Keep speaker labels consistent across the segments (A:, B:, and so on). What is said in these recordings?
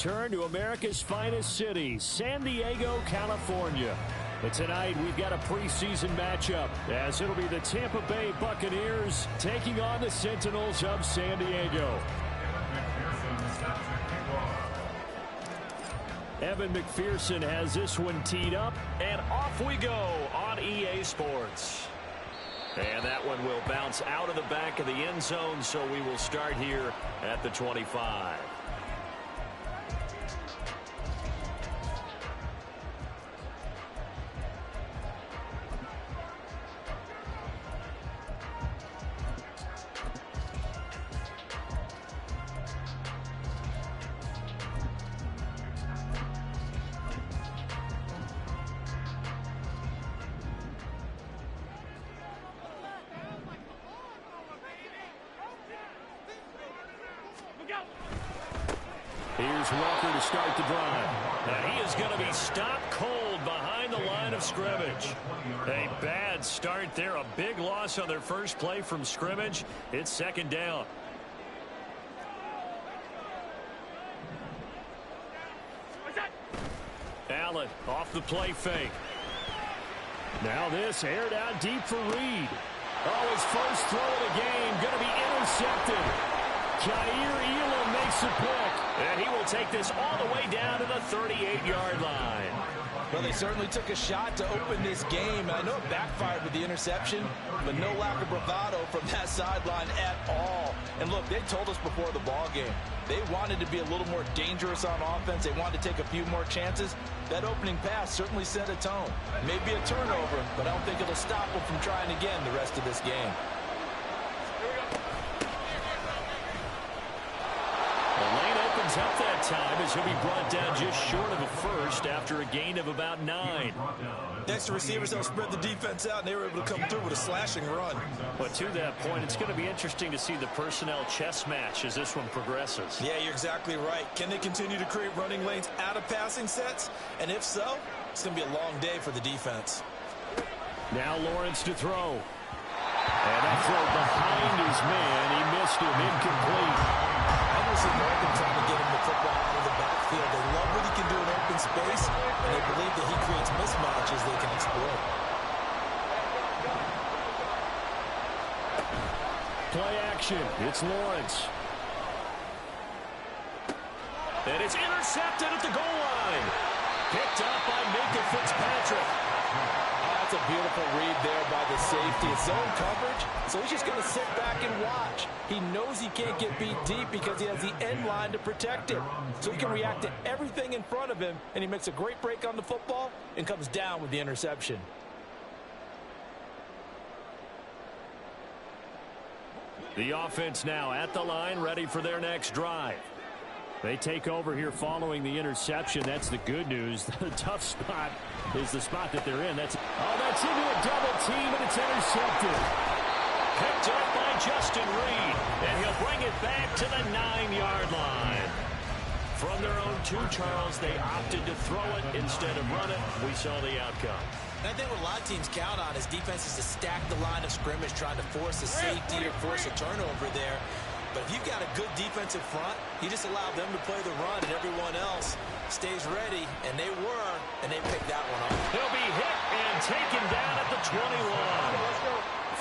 A: return to America's finest city, San Diego, California. But tonight, we've got a preseason matchup, as it'll be the Tampa Bay Buccaneers taking on the Sentinels of San Diego. Evan McPherson has this one teed up, and off we go on EA Sports. And that one will bounce out of the back of the end zone, so we will start here at the 25. Here's Walker to start the drive. Now he is going to be stopped cold behind the line of scrimmage. A bad start there. A big loss on their first play from scrimmage. It's second down. Allen off the play fake. Now this aired out deep for Reed. Oh, his first throw of the game going to be intercepted. Jair Elam makes the pick, and he will take this all the way down to the 38-yard line.
B: Well, they certainly took a shot to open this game, and I know it backfired with the interception, but no lack of bravado from that sideline at all. And look, they told us before the ball game, they wanted to be a little more dangerous on offense. They wanted to take a few more chances. That opening pass certainly set a tone. Maybe a turnover, but I don't think it'll stop them from trying again the rest of this game.
A: Up that time as he'll be brought down just short of a first after a gain of about 9.
C: Next, the receivers don't spread the defense out, and they were able to come through with a slashing run.
A: But to that point, it's going to be interesting to see the personnel chess match as this one progresses.
C: Yeah, you're exactly right. Can they continue to create running lanes out of passing sets? And if so, it's going to be a long day for the defense.
A: Now Lawrence to throw. And that throw behind his man. He missed him. Incomplete.
C: Oregon trying to get him the football out of the backfield. They love what he can do in open space, and they believe that he creates mismatches they can exploit.
A: Play action. It's Lawrence. And it's intercepted at the goal line. Picked up by Minkah Fitzpatrick.
B: That's a beautiful read there by the safety. It's zone coverage, so he's just going to sit back and watch. He knows he can't get beat deep because he has the end line to protect him. So he can react to everything in front of him, and he makes a great break on the football and comes down with the interception.
A: The offense now at the line, ready for their next drive. They take over here following the interception. That's the good news. The tough spot is the spot that they're in. That's into a double team, and it's intercepted. Picked up by Justin Reed, and he'll bring it back to the 9-yard line. From their own 2, Charles, they opted to throw it instead of run it. We saw the outcome.
D: And I think what a lot of teams count on is defenses to stack the line of scrimmage, trying to force a safety or force a turnover there. But if you've got a good defensive front, you just allow them to play the run, and everyone else stays ready, and they were, and they picked that one up.
A: He'll be hit and taken down at the 21.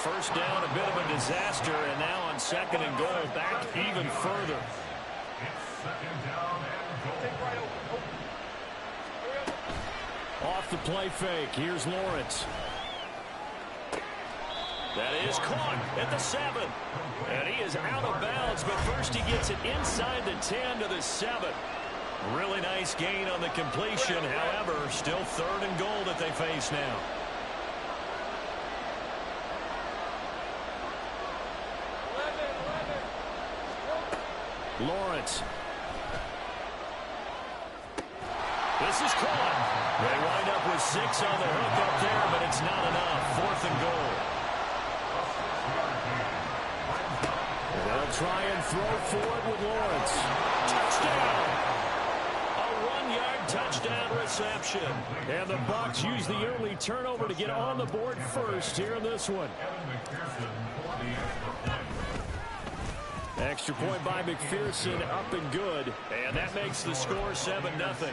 A: First down, a bit of a disaster, and now on second and goal, back even further. Off the play fake, here's Lawrence. That is caught at the 7. And he is out of bounds, but first he gets it inside the 10 to the 7. Really nice gain on the completion. However, still third and goal that they face now. Lawrence. This is caught. They wind up with 6 on the hook up there, but it's not enough. Fourth and goal. They'll try and throw forward with Lawrence. Touchdown! A 1-yard touchdown reception. And the Bucs use the early turnover to get on the board first here in this one. Extra point by McPherson, up and good. And that makes the score 7-0.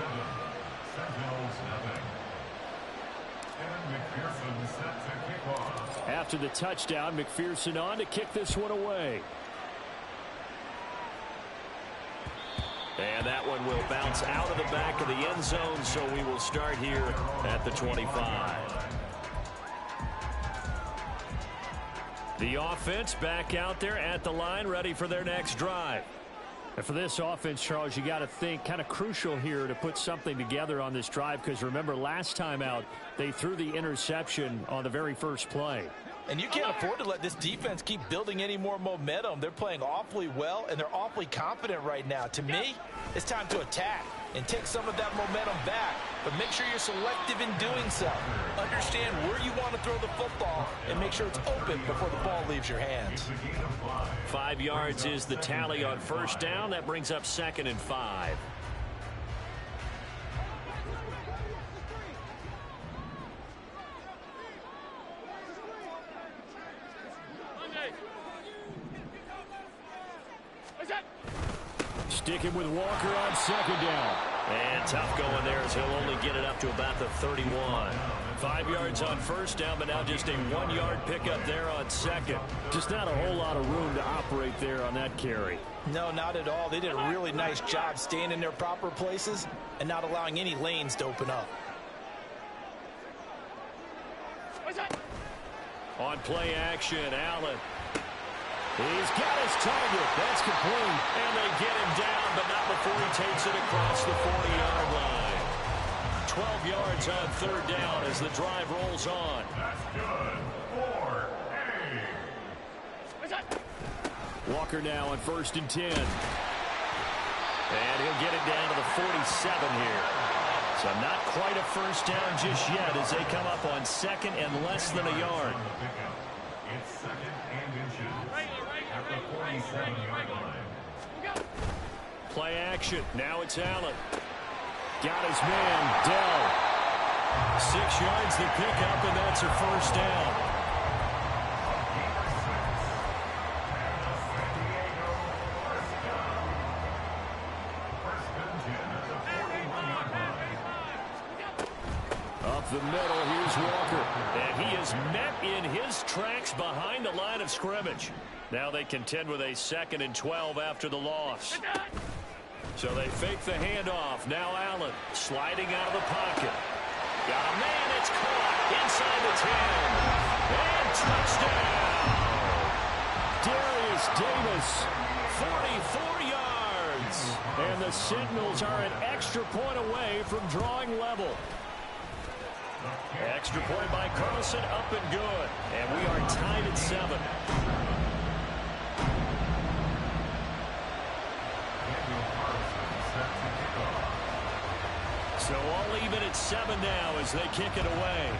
A: After the touchdown, McPherson on to kick this one away. And that one will bounce out of the back of the end zone, so we will start here at the 25. The offense back out there at the line, ready for their next drive. And for this offense, Charles, you got to think kind of crucial here to put something together on this drive, because remember last time out they threw the interception on the very first play.
B: And you can't afford to let this defense keep building any more momentum. They're playing awfully well, and they're awfully confident right now. To me, it's time to attack and take some of that momentum back. But make sure you're selective in doing so. Understand where you want to throw the football and make sure it's open before the ball leaves your hands.
A: 5 yards is the tally on first down. That brings up 2nd and 5. Sticking with Walker on 2nd down. And tough going there as he'll only get it up to about the 31. 5 yards on first down, but now just a 1-yard pickup there on 2nd. Just not a whole lot of room to operate there on that carry.
B: No, not at all. They did a really nice job staying in their proper places and not allowing any lanes to open up.
A: On play action, Allen. He's got his target. That's complete. And they get him down, but not before he takes it across the 40-yard line. 12 yards on 3rd down as the drive rolls on.
E: That's good. 4-8.
A: Walker now on 1st and 10. And he'll get it down to the 47 here. So not quite a first down just yet as they come up on 2nd and less than a yard.
E: It's 2nd and inches at the 47-yard line.
A: Play action. Now it's Allen. Got his man, Dell. 6 yards the pickup, and that's a first down. Up the middle, here's Walker. And he is met in his tracks behind the line of scrimmage. Now they contend with a 2nd and 12 after the loss. So they fake the handoff. Now Allen sliding out of the pocket. Got a man, it's caught inside the 10. And touchdown. Darius Davis, 44 yards. And the Sentinels are an extra point away from drawing level. Extra point by Carlson, up and good. And we are tied at 7. So all even at 7 now as they kick it away.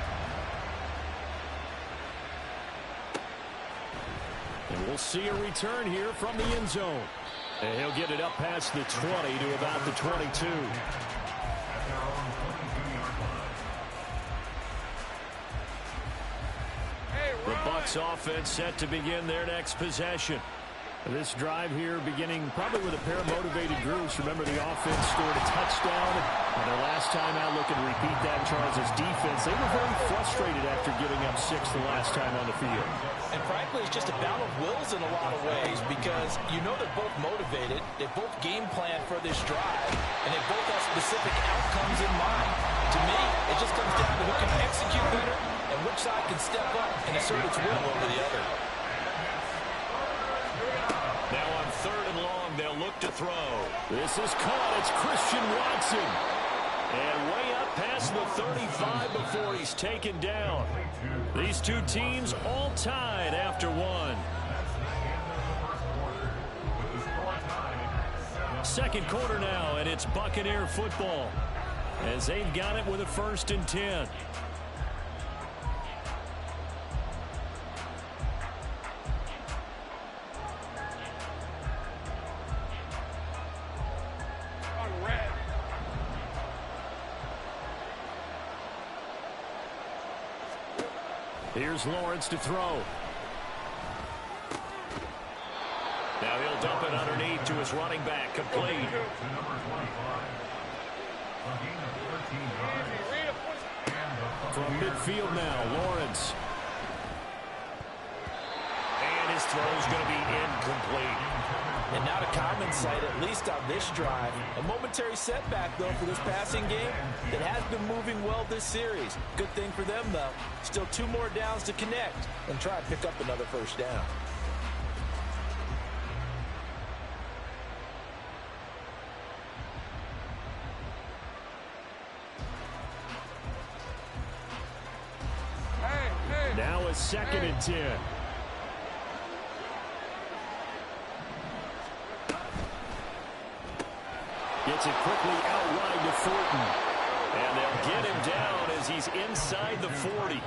A: And we'll see a return here from the end zone. And he'll get it up past the 20 to about the 22. The Bucs offense set to begin their next possession. This drive here beginning probably with a pair of motivated groups. Remember, the offense scored a touchdown on their last time out. Looking to repeat that. Charles' defense, they were very frustrated after giving up 6 the last time on the field.
B: And frankly, it's just a battle of wills in a lot of ways, because you know they're both motivated, they both game plan for this drive, and they both have specific outcomes in mind. To me, it just comes down to who can execute better and which side can step up and assert its will over the other.
A: Now on 3rd and long, they'll look to throw. This is caught. It's Christian Watson. And way up past the 35 before he's taken down. These two teams all tied after 1. Second quarter now, and it's Buccaneer football as they've got it with a 1st and 10. Here's Lawrence to throw. Now he'll dump it underneath to his running back. Complete.
E: To number 25. A gain of 13 yards. And
A: From midfield now, Lawrence. And his throw's going to be incomplete.
B: And not a common sight, at least on this drive. A momentary setback, though, for this passing game that has been moving well this series. Good thing for them, though. Still 2 more downs to connect and try and pick up another first down.
A: Now a 2nd and 10. Gets it quickly out wide to Fulton. And they'll get him down as he's inside the 40.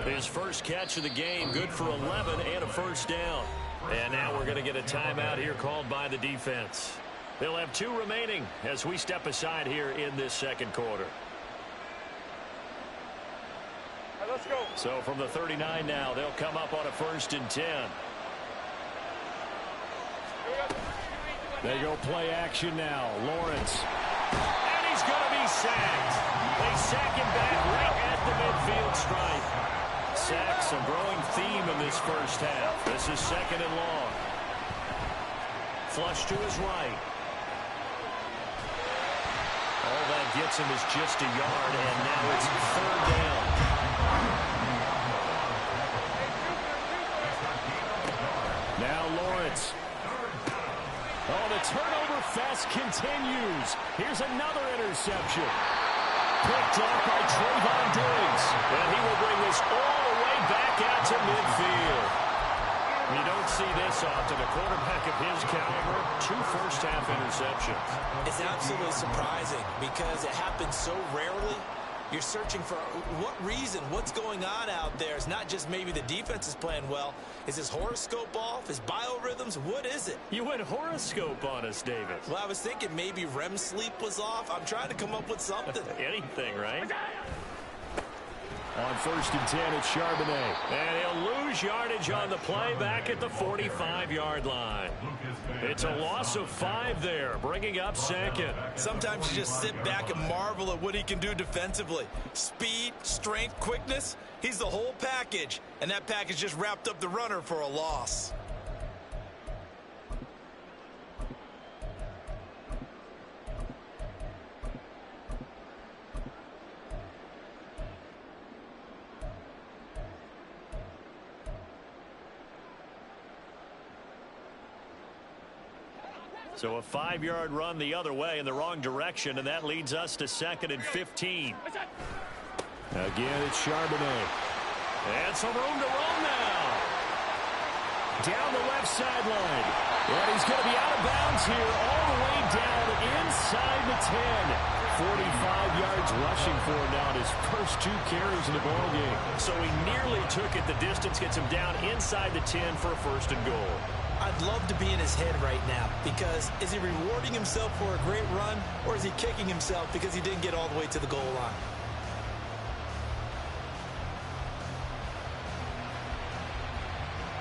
A: His first catch of the game, good for 11 and a first down. And now we're going to get a timeout here called by the defense. They'll have 2 remaining as we step aside here in this second quarter.
F: Let's go.
A: So from the 39 now, they'll come up on a 1st and 10. They go play action now. Lawrence. And he's going to be sacked. They sack him back right at the midfield stripe. Sacks a growing theme in this first half. This is 2nd and long. Flush to his right. All that gets him is just a yard, and now it's 3rd down. Now Lawrence. Oh, the turnover fest continues. Here's another interception. Picked off by Trayvon Diggs. And he will bring this all the way back out to midfield. You don't see this often. A quarterback of his caliber, 2 first-half interceptions.
D: It's absolutely surprising because it happens so rarely. You're searching for what reason, what's going on out there. It's not just maybe the defense is playing well. Is his horoscope off? His biorhythms? What is it?
A: You went horoscope on us, David.
D: Well, I was thinking maybe REM sleep was off. I'm trying to come up with something.
A: Anything, right? On 1st and 10, it's Charbonnet. And he'll lose yardage on the play back at the 45-yard line. It's a loss of 5 there, bringing up 2nd.
B: Sometimes you just sit back and marvel at what he can do defensively. Speed, strength, quickness, he's the whole package. And that package just wrapped up the runner for a loss.
A: So a 5-yard run the other way in the wrong direction, and that leads us to 2nd and 15. Again, it's Charbonnet. And some room to run now. Down the left sideline. And he's going to be out of bounds here all the way down inside the 10. 45 yards rushing for him now in his first 2 carries in the ballgame. So he nearly took it the distance, gets him down inside the 10 for a 1st and goal.
D: I'd love to be in his head right now because is he rewarding himself for a great run or is he kicking himself because he didn't get all the way to the goal line?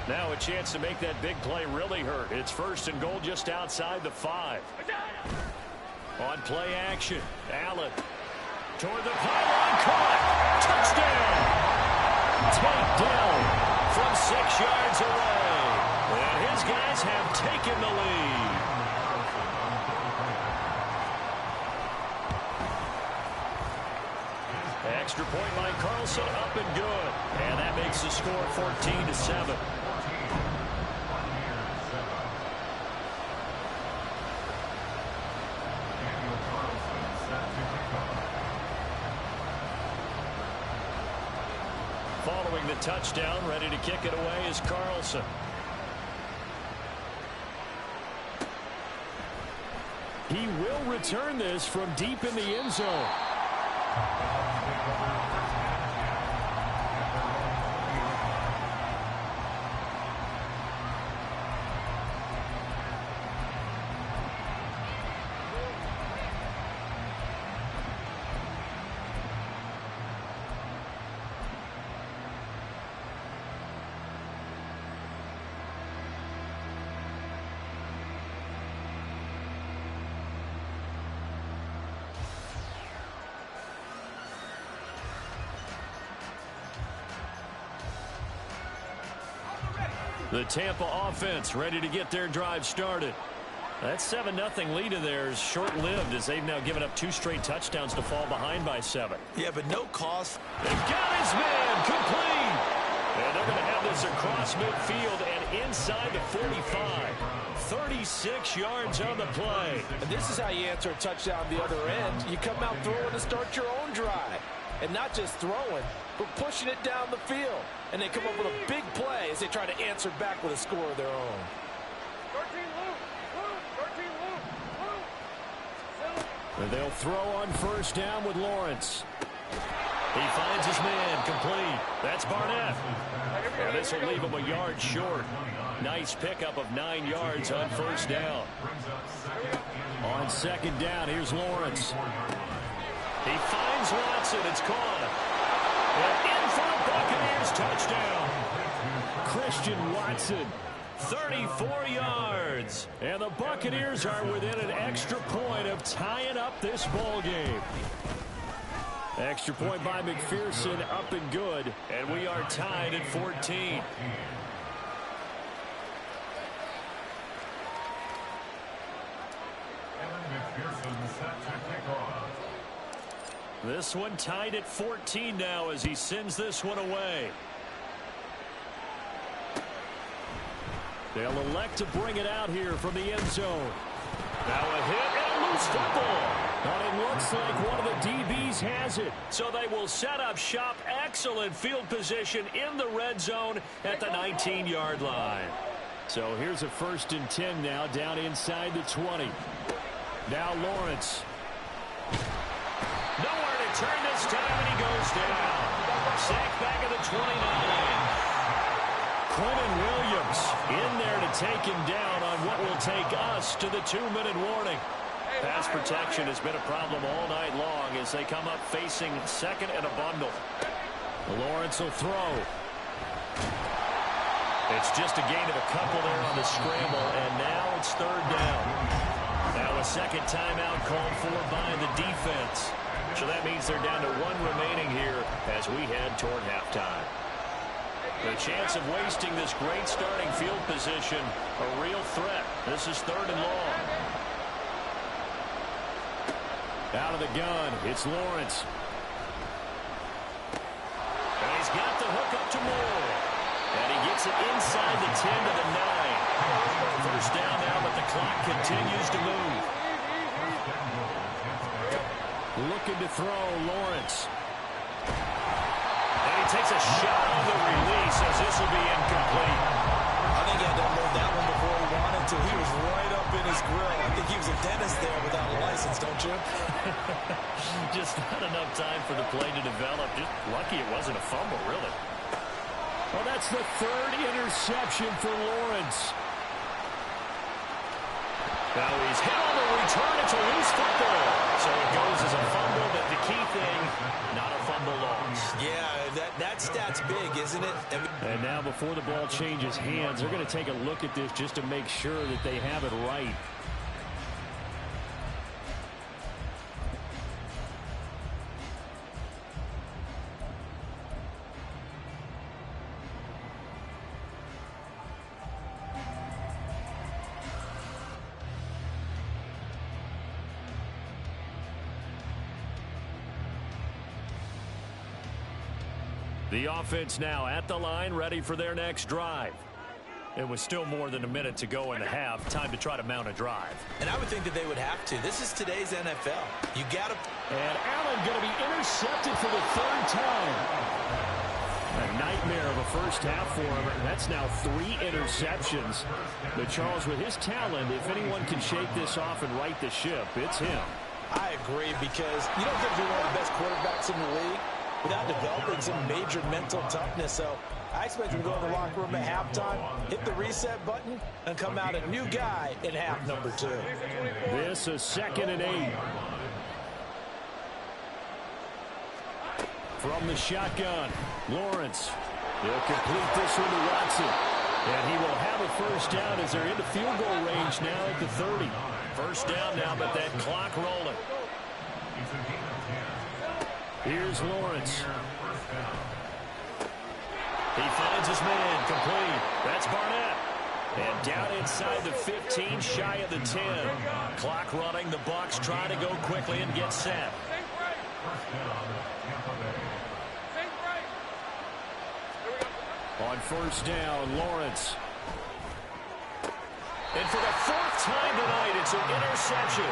A: Now a chance to make that big play really hurt. It's 1st and goal just outside the 5. On play action, Allen toward the pylon, caught, touchdown! Takedown from 6 yards away. And his guys have taken the lead. Extra point by Carlson, up and good. And that makes the score 14-7. Following the touchdown, ready to kick it away is Carlson. He will return this from deep in the end zone. The Tampa offense ready to get their drive started. That 7-0 lead of theirs short-lived as they've now given up 2 straight touchdowns to fall behind by 7.
D: Yeah, but no cause.
A: They've got his man complete. And they're going to have this across midfield and inside the 45. 36 yards on the play.
B: And this is how you answer a touchdown the other end. You come out throwing to start your own drive. And not just throwing, but pushing it down the field. And they come up with a big play as they try to answer back with a score of their own.
F: 13 loop.
A: And they'll throw on first down with Lawrence. He finds his man complete. That's Barnett. And this will leave him a yard short. Nice pickup of 9 yards on first down. On second down, here's Lawrence. He finds Watson. It's caught. And in for a Buccaneers touchdown. Christian Watson. 34 yards. And the Buccaneers are within an extra point of tying up this ball game. Extra point by McPherson, up and good. And we are tied at 14. This one tied at 14 now as he sends this one away. They'll elect to bring it out here from the end zone. Now a hit and a loose football. But it looks like one of the DBs has it. So they will set up shop. Excellent field position in the red zone at the 19-yard line. So here's a 1st and 10 now down inside the 20. Now Lawrence. Nowhere to turn this time, and he goes down. Sacked back at the 29. Quentin Williams in there to take him down on what will take us to the 2-minute warning. Pass protection has been a problem all night long as they come up facing second and a bundle. Lawrence will throw. It's just a gain of a couple there on the scramble, and now it's 3rd down. Now a second timeout called for by the defense. So that means they're down to 1 remaining here as we head toward halftime. The chance of wasting this great starting field position, a real threat. This is 3rd and long. Out of the gun, it's Lawrence. And he's got the hook up to Moore. And he gets it inside the 10 to the 9. First down now, but the clock continues to move. Looking to throw, Lawrence. And he takes a shot on the release as this will be incomplete.
D: I think he had to unload that one before he wanted to. He was right up in his grill. I think he was a dentist there without a license, don't you?
A: Just not enough time for the play to develop. Just lucky it wasn't a fumble, really. Well, that's the 3rd interception for Lawrence. Now he's hit on the return. It's a loose football. So it goes as a fumble, but the key thing, not a fumble loss.
D: Yeah, that stat's big, isn't it?
A: And now before the ball changes hands, they're going to take a look at this just to make sure that they have it right. The offense now at the line, ready for their next drive. It was still more than a minute to go in the half. Time to try to mount a drive.
D: And I would think that they would have to. This is today's NFL. You got to.
A: And Allen going to be intercepted for the 3rd time. A nightmare of a first half for him. That's now 3 interceptions. But Charles, with his talent, if anyone can shake this off and right the ship, it's him.
D: I agree, because you don't get to be one of the best quarterbacks in the league without developing some major mental toughness. So I expect him to go in the locker room at halftime, hit the reset button, and come out a new guy in half number 2.
A: This is 2nd and 8. From the shotgun, Lawrence. He'll complete this one to Watson. And he will have a first down as they're into field goal range now at the 30. First down now, but that clock rolling. Here's Lawrence. He finds his man, complete. That's Barnett. And down inside the 15, shy of the 10. Clock running, the Bucs trying to go quickly and get set. On first down, Lawrence. And for the fourth time tonight, it's an interception.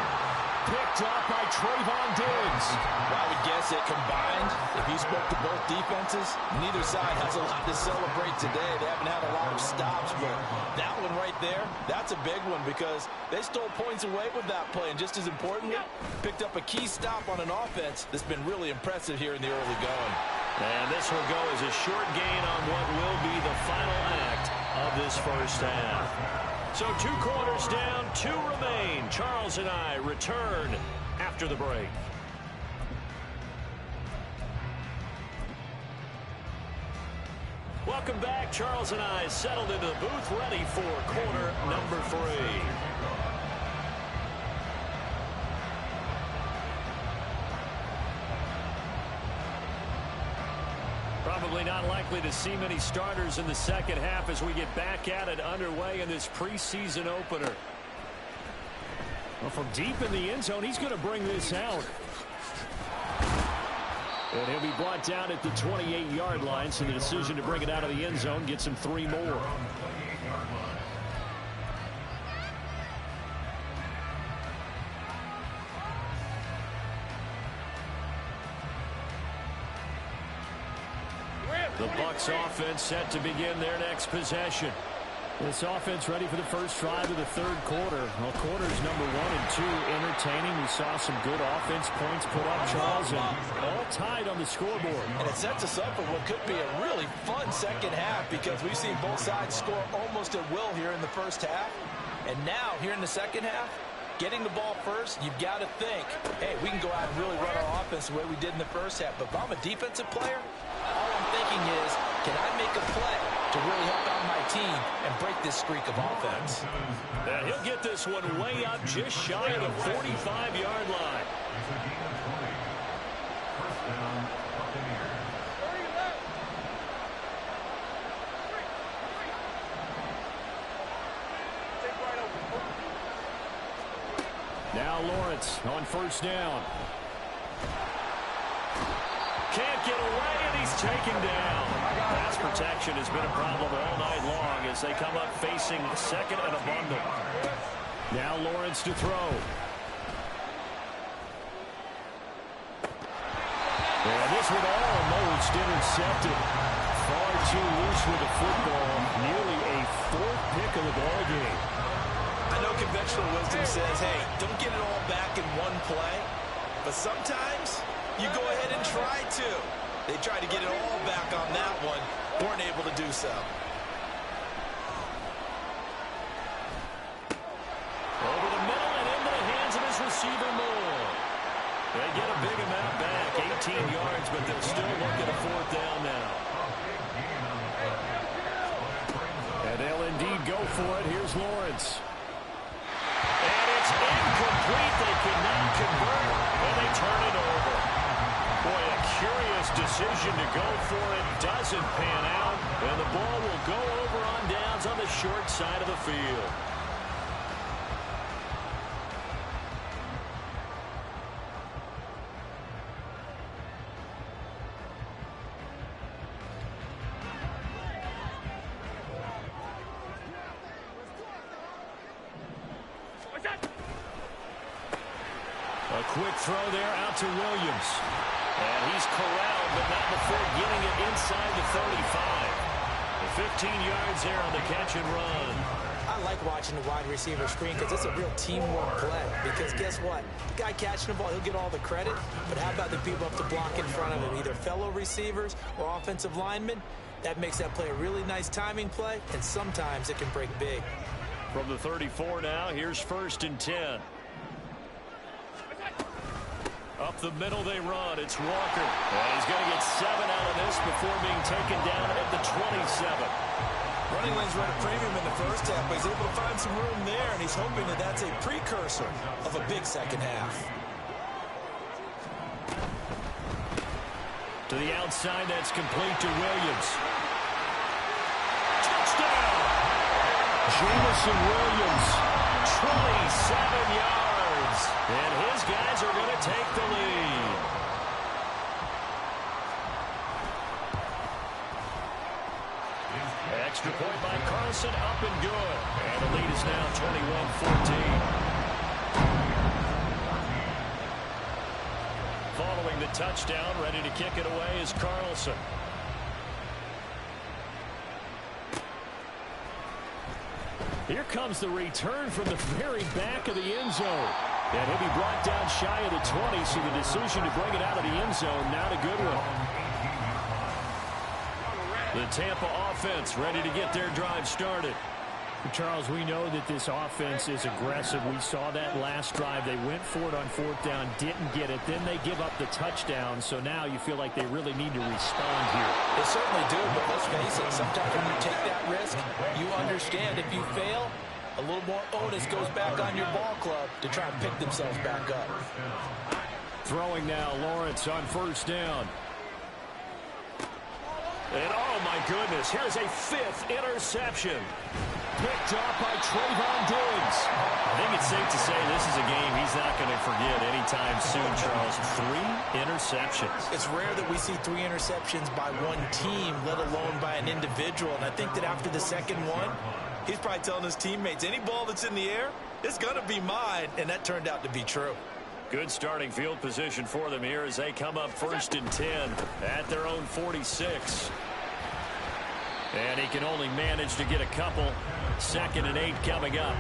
A: Picked up by Trayvon Diggs.
B: I would guess it combined, if you spoke to both defenses, neither side has a lot to celebrate today. They haven't had a lot of stops, but that one right there, that's a big one because they stole points away with that play. And just as importantly, picked up a key stop on an offense that's been really impressive here in the early going.
A: And this will go as a short gain on what will be the final act of this first half. So 2 quarters down, 2 remain. Charles and I return after the break. Welcome back. Charles and I settled into the booth, ready for quarter number 3. Probably not likely to see many starters in the second half as we get back at it underway in this preseason opener. Well, from deep in the end zone, he's going to bring this out. And he'll be brought down at the 28-yard line, so the decision to bring it out of the end zone gets him 3 more. The Bucs offense set to begin their next possession. This offense ready for the first drive of the third quarter. Well, quarters number 1 and 2 entertaining. We saw some good offense points put up, Charles, and all tied on the scoreboard.
B: And it sets us up for what could be a really fun second half because we've seen both sides score almost at will here in the first half. And now, here in the second half, getting the ball first, you've got to think, hey, we can go out and really run our offense the way we did in the first half. But if I'm a defensive player, all I'm thinking is, can I make a play to really help out my team and break this streak of offense?
A: And he'll get this one way up just shy of the 45-yard line. Now Lawrence on first down. Can't get away, and he's taken down. Pass protection has been a problem all night long as they come up facing second and a bundle. Now Lawrence to throw. And this one almost intercepted. Far too loose with the football. Nearly a 4th pick of the ball game.
B: I know conventional wisdom says, hey, don't get it all back in one play. But sometimes you go ahead and try to. They tried to get it all back on that one. Weren't able to do so.
A: Over the middle and into the hands of his receiver, Moore. They get a big amount back, 18 yards, but they'll still look at a 4th down now. And they'll indeed go for it. Here's Lawrence. And it's incomplete. They cannot convert, and they turn it over. Boy, a curious decision to go for it. Doesn't pan out, and the ball will go over on downs on the short side of the field. A quick throw there out to Williams. And he's corralled, but not before getting it inside the 35. The 15 yards there on the catch and run.
D: I like watching the wide receiver screen because it's a real teamwork play. Because guess what? The guy catching the ball, he'll get all the credit. But how about the people up to block in front of him? Either fellow receivers or offensive linemen. That makes that play a really nice timing play. And sometimes it can break big.
A: From the 34 now, here's 1st and 10. Up the middle they run. It's Walker. And he's going to get 7 out of this before being taken down at the 27.
B: Running lanes run a premium in the first half, but he's able to find some room there, and he's hoping that that's a precursor of a big second half.
A: To the outside, that's complete to Williams. Jameson Williams, 27 yards. And his guys are going to take the lead. Extra point by Carlson, up and good. And the lead is now 21-14. Following the touchdown, ready to kick it away is Carlson. Here comes the return from the very back of the end zone. And he'll be brought down shy of the 20, so the decision to bring it out of the end zone, not a good one. The Tampa offense ready to get their drive started.
G: Charles, we know that this offense is aggressive. We saw that last drive. They went for it on fourth down, didn't get it. Then they give up the touchdown. So now you feel like they really need to respond here.
D: They certainly do, but let's face it, sometimes when you take that risk, you understand if you fail, a little more onus goes back on your ball club to try and pick themselves back up.
A: Throwing now, Lawrence on first down. And oh my goodness, here's a 5th interception. Picked off by Trayvon Diggs. I think it's safe to say this is a game he's not going to forget anytime soon, Charles. 3 interceptions.
D: It's rare that we see 3 interceptions by one team, let alone by an individual. And I think that after the second one, he's probably telling his teammates, any ball that's in the air, it's going to be mine. And that turned out to be true.
A: Good starting field position for them here as they come up 1st and 10 at their own 46. And he can only manage to get a couple. 2nd and 8 coming up.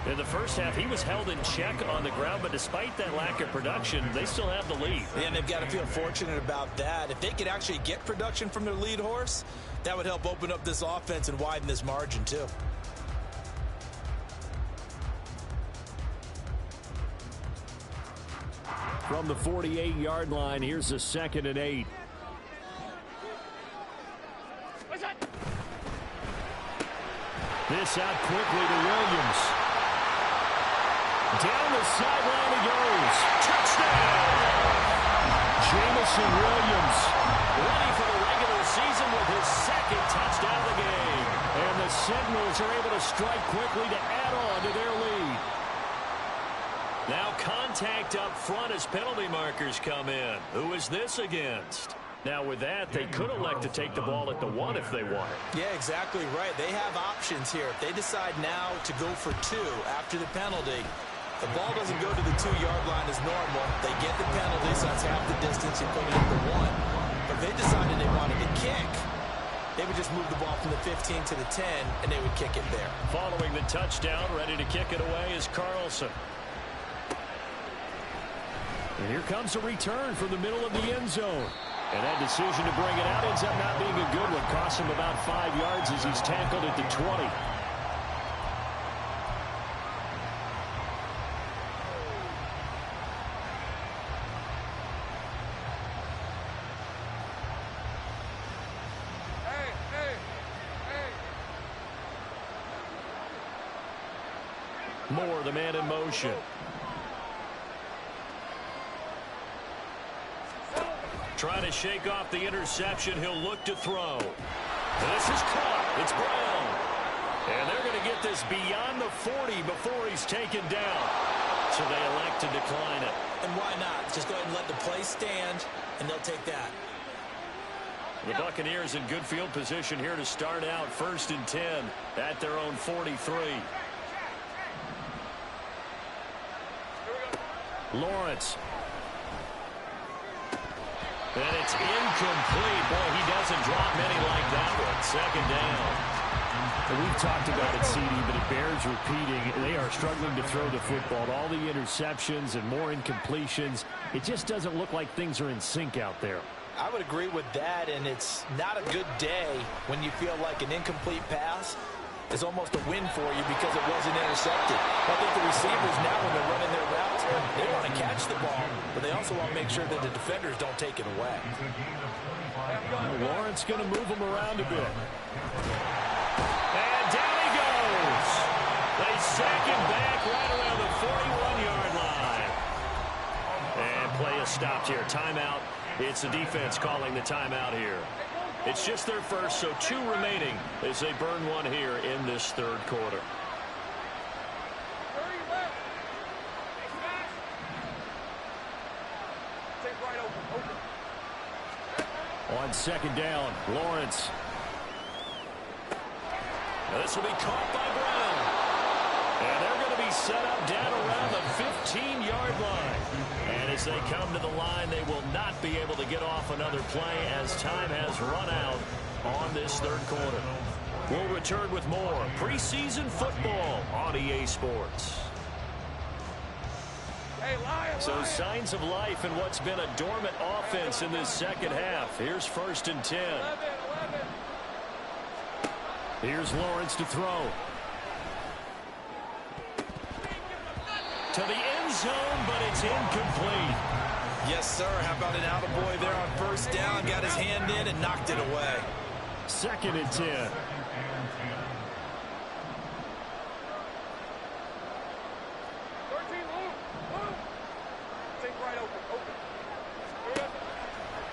A: In the first half, he was held in check on the ground, but despite that lack of production, they still have the lead.
D: And they've got to feel fortunate about that. If they could actually get production from their lead horse, that would help open up this offense and widen this margin too.
A: From the 48-yard line, here's the 2nd and 8. This out quickly to Williams. Down the sideline he goes. Touchdown! Jameson Williams ready for the regular season with his 2nd touchdown of the game. And the Sentinels are able to strike quickly to add on to their lead. Now contact up front as penalty markers come in. Who is this against? Now with that, they could elect to take the ball at the 1 if they want it.
D: Yeah, exactly right. They have options here. If they decide now to go for 2 after the penalty, the ball doesn't go to the 2-yard line as normal. They get the penalty, so that's half the distance. You put it at the 1. But if they decided they wanted to kick, they would just move the ball from the 15 to the 10, and they would kick it there.
A: Following the touchdown, ready to kick it away is Carlson. And here comes a return from the middle of the end zone. And that decision to bring it out ends up not being a good one. Costs him about 5 yards as he's tackled at the 20. Moore, the man in motion. Trying to shake off the interception. He'll look to throw. This is caught. It's Brown. And they're going to get this beyond the 40 before he's taken down. So they elect to decline it.
D: And why not? Just go ahead and let the play stand, and they'll take that.
A: The Buccaneers in good field position here to start out 1st and 10 at their own 43. Lawrence. And it's incomplete. Boy, he doesn't drop many like that one. 2nd down.
G: And we've talked about it, CD, but it bears repeating. They are struggling to throw the football. All the interceptions and more incompletions. It just doesn't look like things are in sync out there.
D: I would agree with that, and it's not a good day when you feel like an incomplete pass is almost a win for you because it wasn't intercepted. I think the receivers now, when they're running their routes, they want to catch the ball, but they also want to make sure that the defenders don't take it away.
A: Lawrence going to move him around a bit. And down he goes. They sack him back right around the 41-yard line. And play is stopped here. Timeout. It's the defense calling the timeout here. It's just their first, so 2 remaining as they burn one here in this third quarter.
G: On second down, Lawrence.
A: This will be caught by Brown. And they're going to be set up down around the 15-yard line. And as they come to the line, they will not be able to get off another play as time has run out on this third quarter. We'll return with more preseason football on EA Sports. So signs of life in what's been a dormant offense in this second half. Here's 1st and 10.
G: Here's Lawrence to throw.
A: To the end zone, but it's incomplete.
B: Yes, sir. How about an attaboy there on 1st down? Got his hand in and knocked it away.
G: 2nd and 10.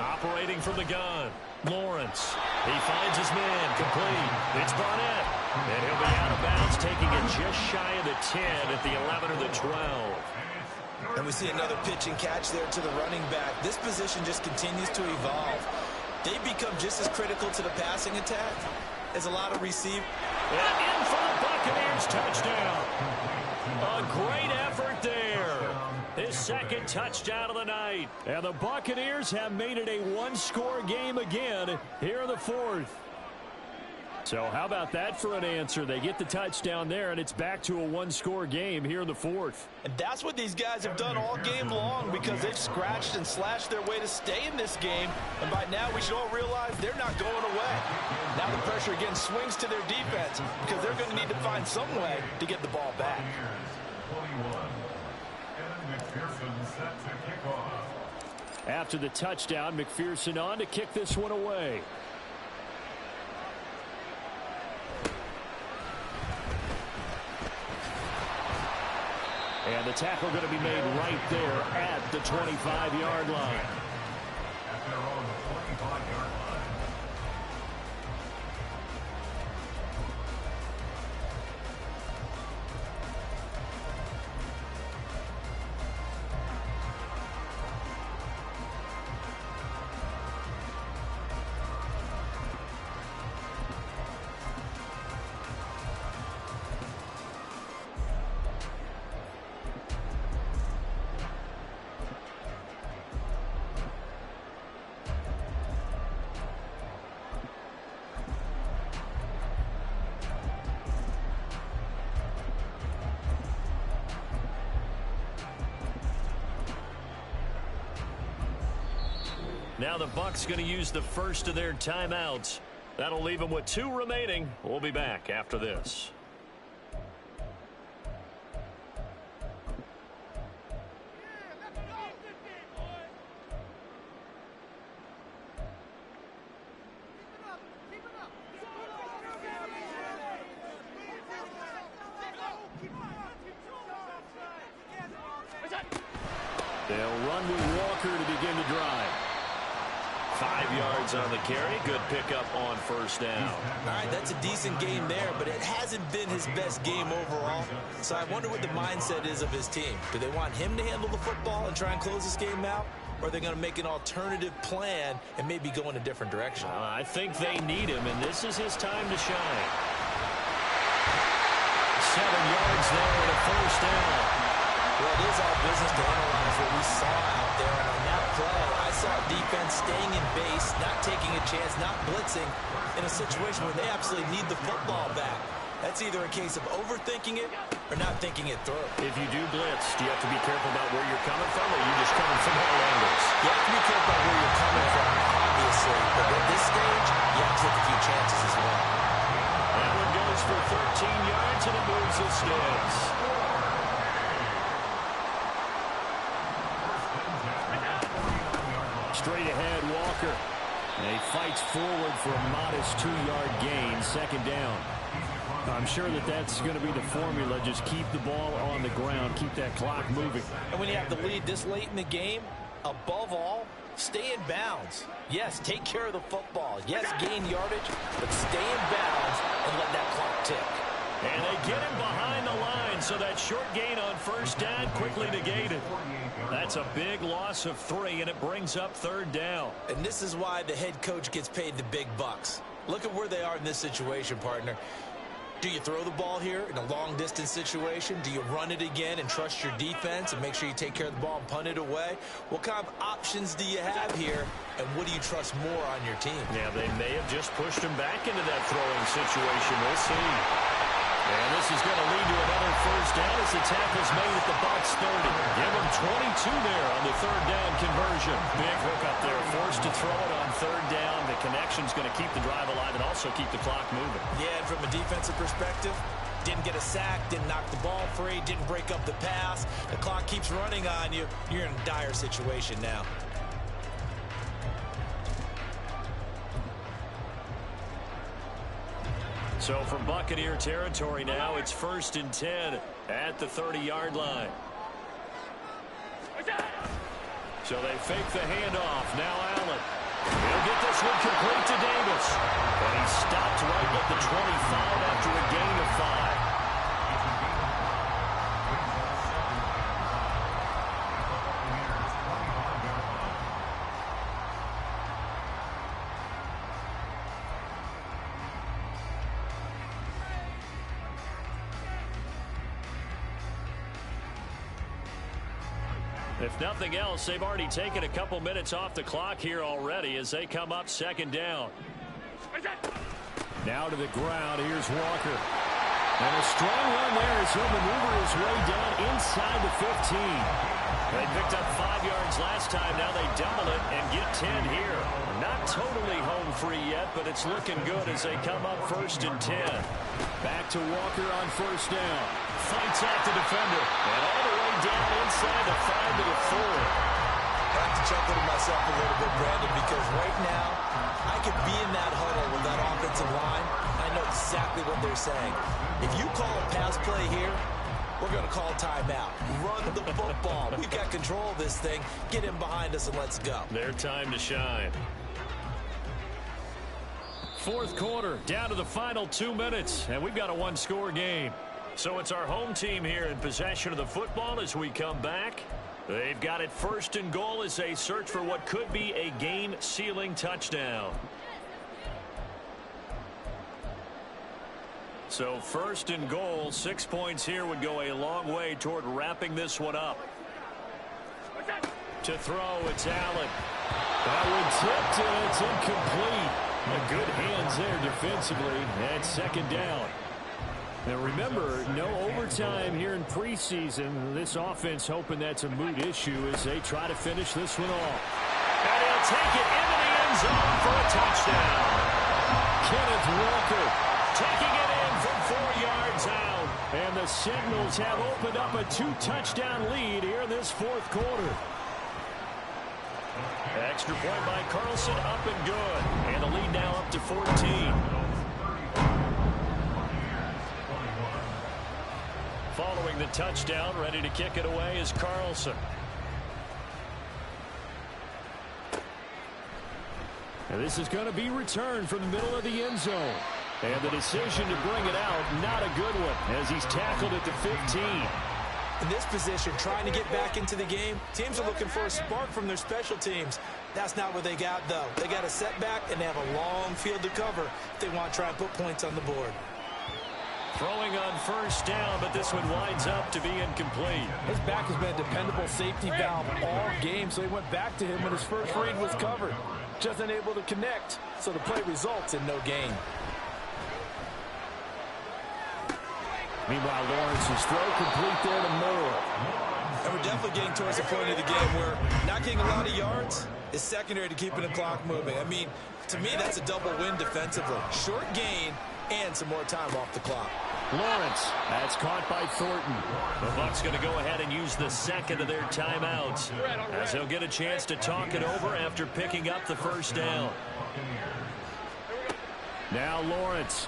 A: Operating from the gun, Lawrence. He finds his man, complete. It's Barnett. And he'll be out of bounds, taking it just shy of the 10 at the 11 or the 12.
B: And we see another pitch and catch there to the running back. This position just continues to evolve. They become just as critical to the passing attack as a lot of receivers.
A: And in for the Buccaneers, touchdown. A great effort there. His 2nd touchdown of the night.
G: And the Buccaneers have made it a one-score game again here in the 4th. So how about that for an answer? They get the touchdown there, and it's back to a one-score game here in the 4th.
B: And that's what these guys have done all game long because they've scratched and slashed their way to stay in this game. And by now, we should all realize they're not going away. Now the pressure again swings to their defense because they're going to need to find some way to get the ball back.
G: After the touchdown, McPherson on to kick this one away. And the tackle going to be made right there at the 25-yard line.
A: Now the Bucs going to use the first of their timeouts. That'll leave them with 2 remaining. We'll be back after this.
G: They'll run with Walker to begin the drive.
A: 5 yards on the carry. Good pickup on 1st down.
B: All right, that's a decent game there, but it hasn't been his best game overall. So I wonder what the mindset is of his team. Do they want him to handle the football and try and close this game out? Or are they going to make an alternative plan and maybe go in a different direction?
A: I think they need him, and this is his time to shine. 7 yards there and a 1st down.
B: Well, it is our business to analyze what we saw out there. And on that play, I saw defense staying in base, not taking a chance, not blitzing in a situation where they absolutely need the football back. That's either a case of overthinking it or not thinking it through.
A: If you do blitz, do you have to be careful about where you're coming from, or are you just coming from all angles?
B: You have to be careful about where you're coming from, obviously. But at this stage, you have to take a few chances as well.
A: That one goes for 13 yards, and it moves the sticks.
G: Straight ahead, Walker. And he fights forward for a modest 2-yard gain, 2nd down. I'm sure that that's going to be the formula. Just keep the ball on the ground, keep that clock moving.
B: And when you have the lead this late in the game,
D: Above all, stay in bounds. Yes, take care of the football. Yes, gain yardage, but stay in bounds and let that clock tick.
A: And they get him behind the line, so that short gain on first down quickly negated. That's a big loss of 3, and it brings up third down.
D: And this is why the head coach gets paid the big bucks. Look at where they are in this situation, partner. Do you throw the ball here in a long-distance situation? Do you run it again and trust your defense and make sure you take care of the ball and punt it away? What kind of options do you have here, and what do you trust more on your team?
A: Yeah, they may have just pushed him back into that throwing situation. We'll see. And this is going to lead to another first down as the tackle's made at the Bucs 30. Give him 22 there on the third down conversion. Big hook up there, forced to throw it on third down. The connection's going to keep the drive alive and also keep the clock moving.
D: Yeah, and from a defensive perspective, didn't get a sack, didn't knock the ball free, didn't break up the pass. The clock keeps running on you. You're in a dire situation now.
A: So from Buccaneer territory now, it's 1st and 10 at the 30-yard line. So they fake the handoff. Now Allen. He'll get this one complete to Davis. But he stopped right at the 25 after a gain of 5. If nothing else, they've already taken a couple minutes off the clock here already as they come up 2nd down. Now to the ground. Here's Walker. And a strong run there as he'll maneuver his way down inside the 15. They picked up 5 yards last time. Now they double it and get 10 here. Not totally home free yet, but it's looking good as they come up 1st and 10. Back to Walker on 1st down. Fights out the defender. And all the way down inside the 5 to the 4.
D: I have to chuckle to myself a little bit, Brandon, because right now I could be in that huddle with that offensive line. I know exactly what they're saying. If you call a pass play here, we're going to call timeout. Run the football. We've got control of this thing. Get in behind us and let's go.
A: Their time to shine. 4th quarter, down to the final 2 minutes, and we've got a 1-score game. So it's our home team here in possession of the football as we come back. They've got it 1st and goal as they search for what could be a game-sealing touchdown. So 1st and goal, 6 points here would go a long way toward wrapping this one up. To throw, it's Allen. That one tipped, and it's incomplete. Good hands there defensively at 2nd down. Now remember, no overtime here in preseason. This offense hoping that's a moot issue as they try to finish this one off. And he'll take it into the end zone for a touchdown. Kenneth Walker taking it in from 4 yards out. And the Sentinels have opened up a 2-touchdown lead here in this 4th quarter. Extra point by Carlson, up and good. And the lead now up to 14. Following the touchdown, ready to kick it away is Carlson. And this is going to be returned from the middle of the end zone. And the decision to bring it out, not a good one, as he's tackled at the 15.
D: In this position, trying to get back into the game, teams are looking for a spark from their special teams. That's not what they got, though. They got a setback, and they have a long field to cover if they want to try and put points on the board.
A: Throwing on 1st down, but this one winds up to be incomplete.
B: His back has been a dependable safety valve all game, so he went back to him when his first read was covered. Just unable to connect, so the play results in no gain.
A: Meanwhile, Lawrence's throw complete there to Moore.
D: And we're definitely getting towards the point of the game where not getting a lot of yards is secondary to keeping the clock moving. I mean, to me, that's a double win defensively. Short gain and some more time off the clock.
A: Lawrence, that's caught by Thornton. The Bucs going to go ahead and use the second of their timeouts as they'll get a chance to talk it over after picking up the 1st down. Now Lawrence.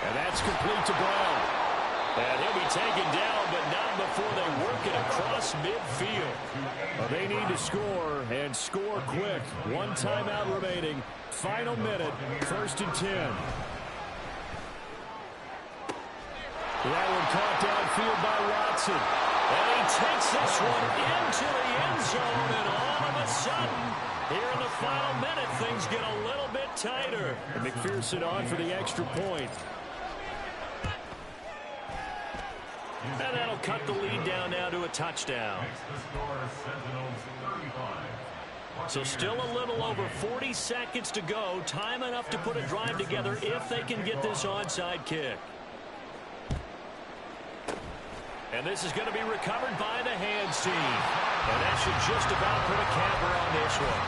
A: And that's complete to Brown. And he'll be taken down, but not before they work it across midfield. Well, they need to score, and score quick. One timeout remaining. Final minute, 1st and 10. That one caught downfield by Watson. And he takes this one into the end zone, and all of a sudden, here in the final minute, things get a little bit tighter. And McPherson on for the extra point. And that'll cut the lead down now to a touchdown. So still a little over 40 seconds to go. Time enough to put a drive together if they can get this onside kick. And this is going to be recovered by the hands team. And that should just about put a capper on this one.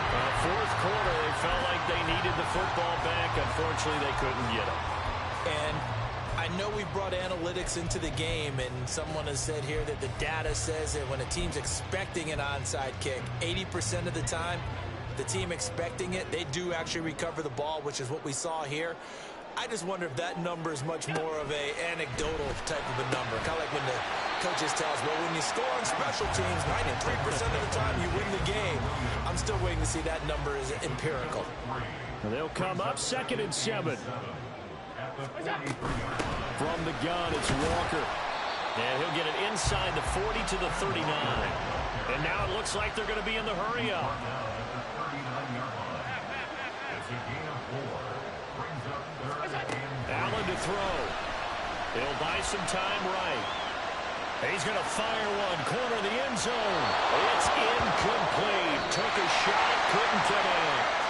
A: Fourth quarter, they felt like they needed the football back. Unfortunately, they couldn't get it.
D: And I know we brought analytics into the game, and someone has said here that the data says that when a team's expecting an onside kick, 80% of the time, the team expecting it, they do actually recover the ball, which is what we saw here. I just wonder if that number is much more of a anecdotal type of a number. Kind of like when the coaches tell us, well, when you score on special teams, 93% of the time you win the game. I'm still waiting to see that number is empirical.
A: They'll come up 2nd and 7. From the gun, it's Walker. And he'll get it inside the 40 to the 39. And now it looks like they're going to be in the hurry-up. Allen to throw. He'll buy some time right. He's going to fire one. Corner of the end zone. It's incomplete. Took a shot, couldn't get in.